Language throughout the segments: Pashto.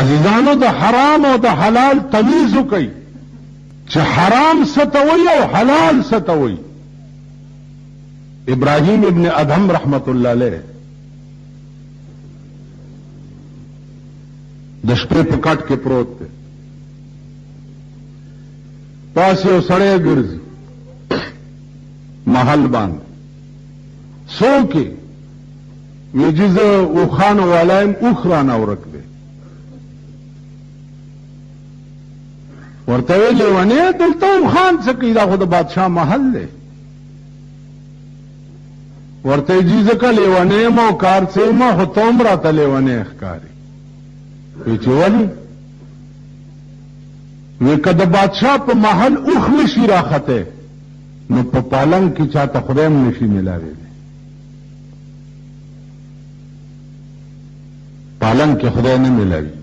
عزیزانو د حرام او د حلال تمیز وکړئ چې حرام څه ته وایي او حلال څه ته وایي. ابراهیم ابن ادهم رحمت الله علیه د شپې په کټ کې پروت دی، پاس یو سړی ګرځي محل باندې، څوک یې ویجي زه اوښانو والا یم، اوښ رانه ورک دی. ورته ویې لیونی دلته اوښان څه کوي، دا خو د بادشاه محل دی. ورته یې جي ځکه لیونی یم او کار څه یم، خو ته هم راته لیونی ښکاري. وی چې ولې؟ وی که د بادشاه په محل اوښ نشي راخته نو په پالنګ کې چاته خدای هم نشي ملاوی دی. پالنګ کې خدای نه ملاوي،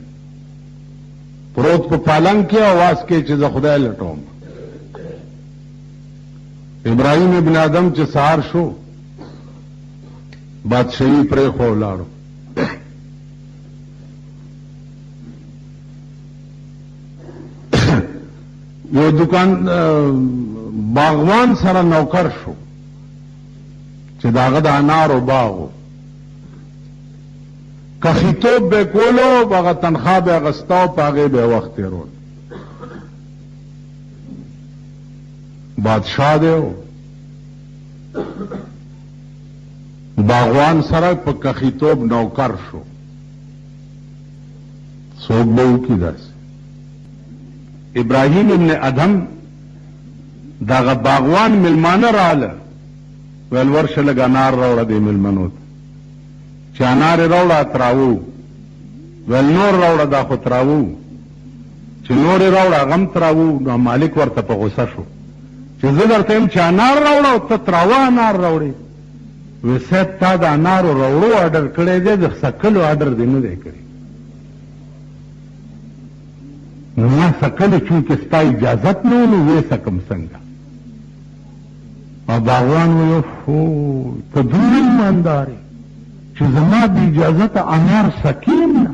پروت په پالنګ کې आवाज کې چې زه خدای لټوم. ابراهیم ابن ادم چې سهار شو بادشاہي پرې خو لاړو. یو دکان باغوان سره نوکر شو چې داغه د انارو باغو، کخیتوب به کولو، باغه تنخواه به اغسطاو، پاغه به وخت تیرول. بادشاہ دیو باغوان سره په کخیتوب نوکر شو، څوک به وکړي داسې. ابراهیم ابن ادهم داغه باغوان ملمانه رااله، ویل ورشه لږ انار راوړه دې ملمنو ته. چې انار یې راوړه تراوو، ویل نور راوړه دا خو تراوو. چې نور یې راوړه هغه هم تراوو. نو مالک ورته په غوسه شو چې زه درته یم چې انار راوړه او ته تراوه انار راوړې. وی صاحب تا د انارو راوړو آډر کړی دی، د سکلو آډر دې نه دی کړی. نو ما سکلو چونکې ستا اجازت نه و نو ویې سکم څنګه؟ او باغوان ویل فو ته دومره ایماندار یې چې زما د اجازته انار سکیم نه؟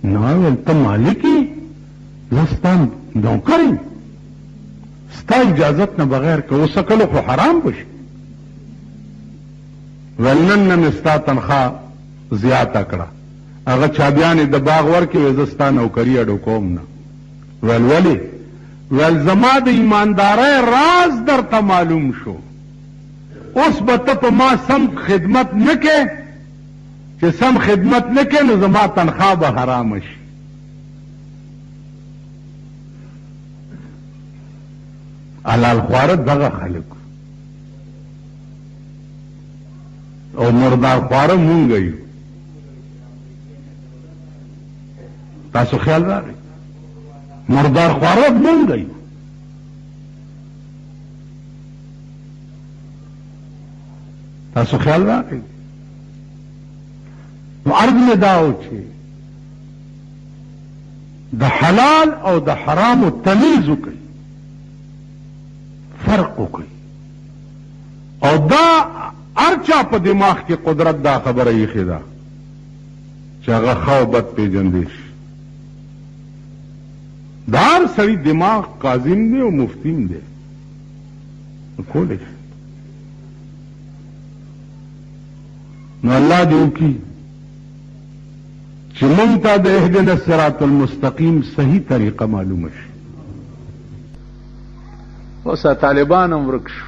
نو ویل ته مالک یې، زه ستا نوکر یم، ستا اجازت نه بغیر که وسکلو خو حرام بشي. ویل نن نه مې ستا تنخواه زیاته کړه، هغه چابیانې د باغ ورکې، وی زه ستا نوکري اډو کوم نه. ویل ولې؟ ویل زما د ایماندارۍ راز درته معلوم شو، اوس به ته په ما سم خدمت نه کې، چې سم خدمت نه کې نو زما تنخواه به حرامه شي. حلال خواره دغه خلک او مردار خواره مونږ یو. تاسو خیال راغی؟ مردار خواره مونږ یو. تاسو خیال راغی؟ نو عرض مې دا و چې د حلال او د حرامو تمیز وکړئ، فرق وکړئ. او دا هر چا په دماغ کې قدرت دا خبره ایښې ده چې هغه ښه او بد پېژندی شي. د هر سړي دماغ قاضیم دی او مفتیم دی، کولی شي. نو الله دې وکړي چې مونږ ته د اهدنا الصراط المستقیم صحیح طریقه معلومه شي. اوس طالبان هم ورک شو.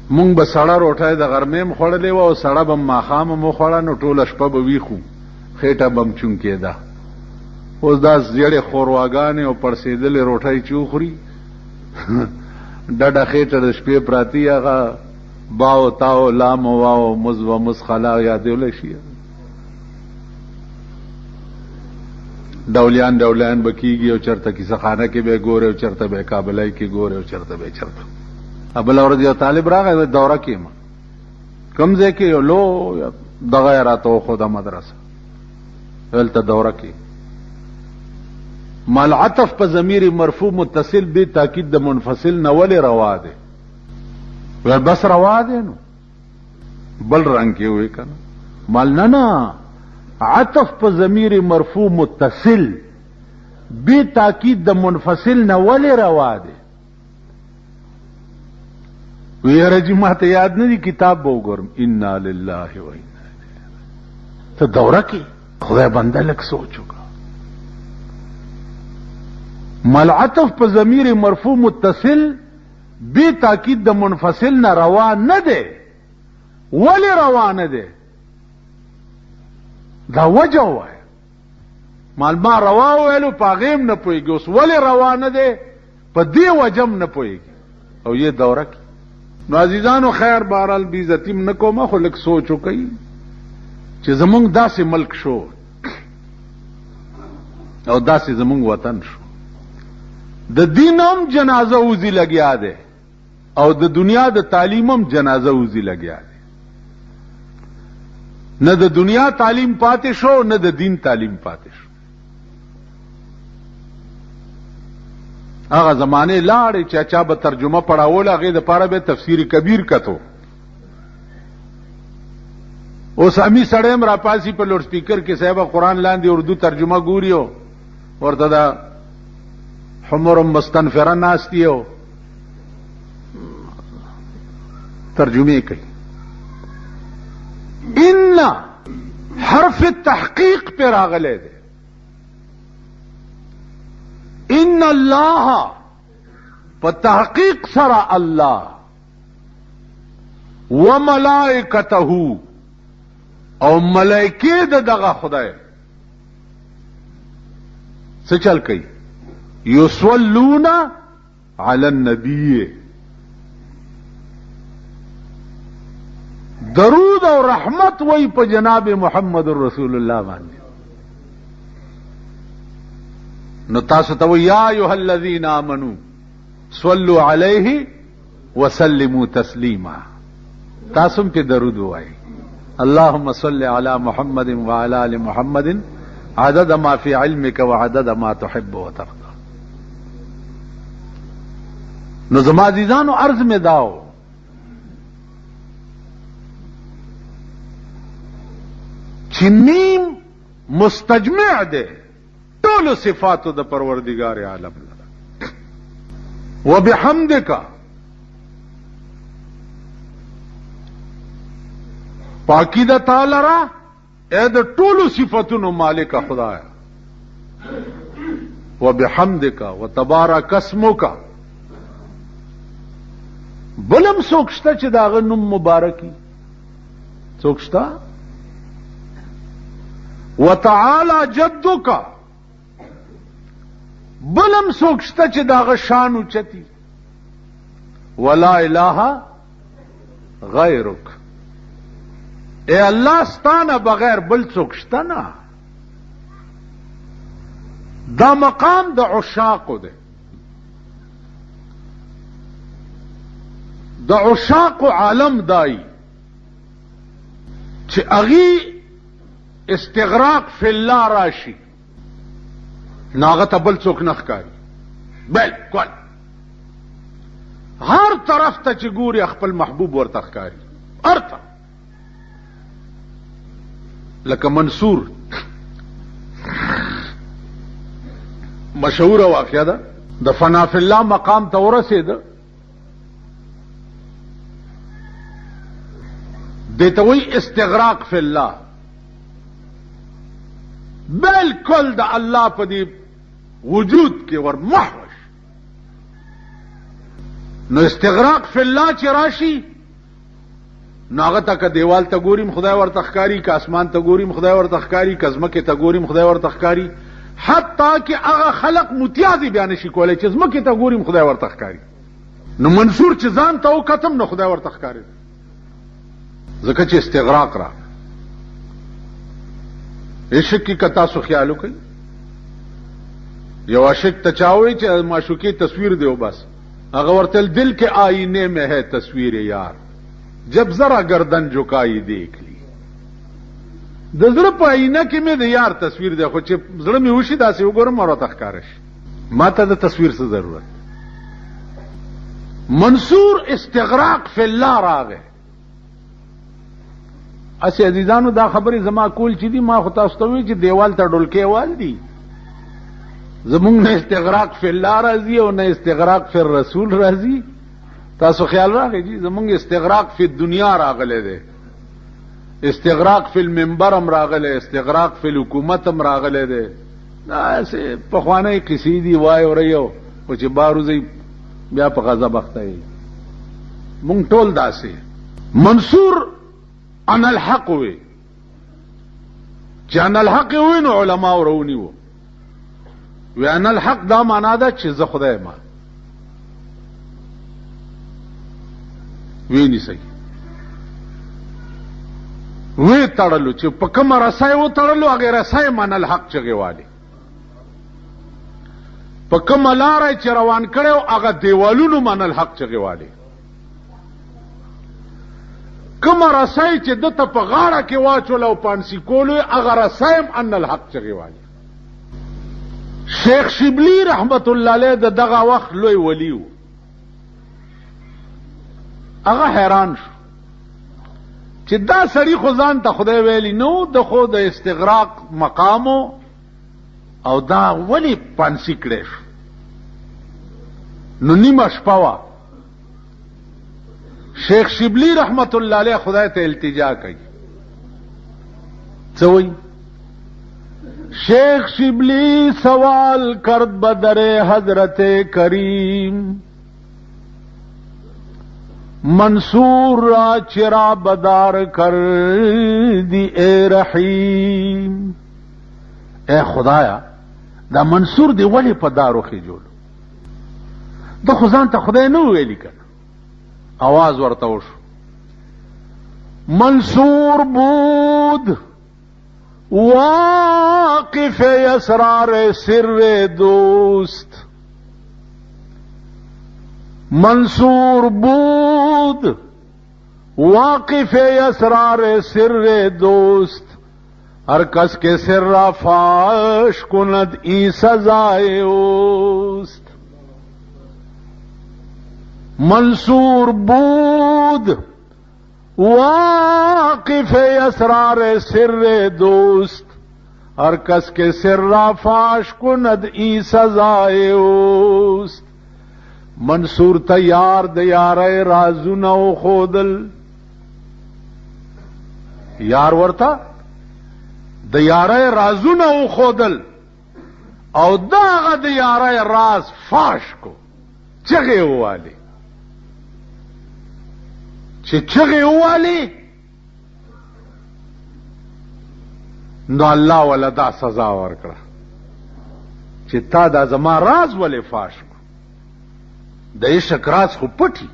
مونږ به سړه روټۍ د غرمې م خوړلې وه او سړه به م ماښام م وخوړه، نو ټوله شپه به ویښو، خېټه به م چونکېده. اوس دا زیړې خورواګانې او پړسېدلې روټۍ چې وخوري ډډه خېټه د شپې پراتي، هغه باو تاو لام واو مز و مسخلا یادولی شي. ډولیان ډولیان به کېږي او چېرته کیسه خانه کې به یې ګورې او چېرته به یې کابلۍ کې ګورې او چېرته به یې چېرته. بله ورځ یو طالب راغی، دوره کې یم، کوم ځای کې یو لویه دغه یې راته وښوده مدرسه، هلته دوره کې مال عطف په ضمیر مرفوع متصل دی تاکید د منفصل نه ولې روا دی؟ ویل بس روا دی. نو بل رنگ کې وی کنه مال نه عطف په ضمیر مرفوع متصل بی تاکید د منفصل نه ولی روا دی. ویره جی ما ته یاد نه دی کتاب به وګورم. انا لله و انا الیه. ته دوره کې خدای بنده لک سوچ وکړه. ملعطف په ضمیر مرفوع متصل بی تاکید د منفصل نه روا نه دی. ولی روا نه دی؟ دا وجه وای. ما روا ویلو پاغیم نه پويږي. اوس ولی روا نه دی؟ په دې وجم نه پويږي. او یہ دوره کې نو عزیزانو خیر بهرحال بی عزتیم نکوم، خو لک سوچ وکړئ چې زمونږ داسې ملک شو او داسې زمونږ وطن شو، د دین هم جنازه وزي لګیا دی او د دنیا د تعلیم هم جنازه وزي لګیا دی. نه د دنیا تعلیم پاتې شو نه د دین تعلیم پاتې شو. هغه زمانه لاړې چې چا به ترجمه پڑھاول، هغه د پاره به تفسیر کبیر کتو. اوس امی سړیم را پاسی په لوډ سپیکر کې صاحب قرآن لاندې اردو ترجمه ګوریو، ورته دا حمر مستنفره ناستیو ترجمه کوي. ان حرف تحقیق پر راغله ده. ان الله په تحقیق سره الله وملائکته او ملائکه دغه خدای څه چل کوي؟ یصلون علی النبی، درود او رحمت وای په جناب محمد رسول الله باندې. نو تاسو ته وای یا ایها الذین آمنو صلوا علیه وسلموا تسلیما. تاسو په درود وای. اللهم صل علی محمد وعلى ال محمد عدد ما فی علمک وعدد ما تحب وترضى. نو زما عزیزانو عرض میں داو چنیم مستجمع دے ټول صفاتو د پروردگار عالم لرا وبحمدک، پاکی د تعالی را اے د ټول صفاتونو مالک خدایا. وبحمدک وتبارک اسمک، بلم سوکشتا چې داغه نوم مبارکی سوکشتا. وتعالى جدک، بلم سوکشتا چې داغه شان اوچتی. ولا اله غیرک، اے الله ستانه بغیر بل سوکشتا نه. دا مقام د عشاق ده، د عشاق عالم دای چې اغي استغراق فی الله راشي ناغه تبل څوک نخکاری. بالکل هر طرف ته چې ګوري خپل محبوب ورته ښکاری. ارته لکه منصور مشهور واقعه ده، د فنا فی الله مقام ته ورسېده. دته وی استغراق فی الله، بالکل د الله په دې وجود کې ور محوش. نو استغراق فی الله چې راشي ناغه تک دیوال ته ګوریم خدای ورته ښکاری، که اسمان ته ګوریم خدای ورته ښکاری، که ځمکه ته ګوریم خدای ورته ښکاری. حتی کې هغه خلق متیازي بیان شي کولای چې ځمکه ته ګوریم خدای ورته ښکاری. نو منصور چې ځان ته وکتم نو خدای ورته ښکاری، ځکه چې استغراق را. عشق کی کتا سو خیالو کوي. یو عاشق تچاوي چې معشوقي تصویر دیو بس هغه ورته دل کے آئینے میں ہے تصویر یار جب ذرا گردن جھکائی دیکھ لی. د زړه په آئینه کې مې د یار تصویر دی، خو چې زړه مې وشي داسې وګورم او راته ښکاره شي. ما ته د تصویر څه ضرورت؟ منصور استغراق فی الله راغی. اسی عزیزانو دا خبرې زما کول چې دي ما خو تاسو ته وی چې دیوال ته ډولکې وال دي زمونږ نه استغراق فی الله راځي او نه استغراق فی الرسول راځي تاسو خیال راغی جی زمونږ استغراق فی دنیا راغله ده استغراق فی المنبر هم راغله استغراق فی الحکومت هم راغله ده دا په خوانه کسی دی وای اوریو او چې باروزی بیا په غضب اخته مونږ ټول داسې منصور ان الحق وی چې ان الحق وی نو علما ورونی وو وی ان الحق دا معنا ده چې زه خدای ما وی نسی وی تړلو چې په کوم رسای و تړلو هغه رسای من الحق چغي والی په کوم لارای چې روان کړو هغه دیوالونو من الحق چغي والی کوم رسای چې دته په غاړه کې واچول او پانسی کولو هغه رسایم ان الحق چغي والی شیخ شبلی رحمت الله علیه دغه وخت لوی ولیو هغه حیران شو چې دا سړی خو ځان ته خدای ویلی نو د خو د استغراق مقامو او دا ولی پانسی کړي شو نو نیمه شپه وا شیخ شبلی رحمت الله علیه خدای ته التجا کوي څه وایي شیخ شبلی سوال کرد بدر حضرت کریم منصور را چرا بدار کر دی اے رحیم اے خدایا دا منصور دی ولی په دارو خې جوړ د خدان ته خدای نو ویلی کنه आवाज ورته وشو منصور بود واقف اسرار سر دوست منصور بود واقف اسرار سر دوست ہر کس کے سر را فاش کند ای سزائے اوست منصور بود واقف اسرار سر دوست ہر کس کے سر را فاش کند ای سزائے اوست منصور تیار دیار رازونه او خودل یار ورتا دیار رازونه او خودل او داغه دیار راز فاش کو چغه والی چې چغه والی نو الله ولدا سزا ورکړه چې تا دا زما راز ولې فاش د عشق راز خو پټي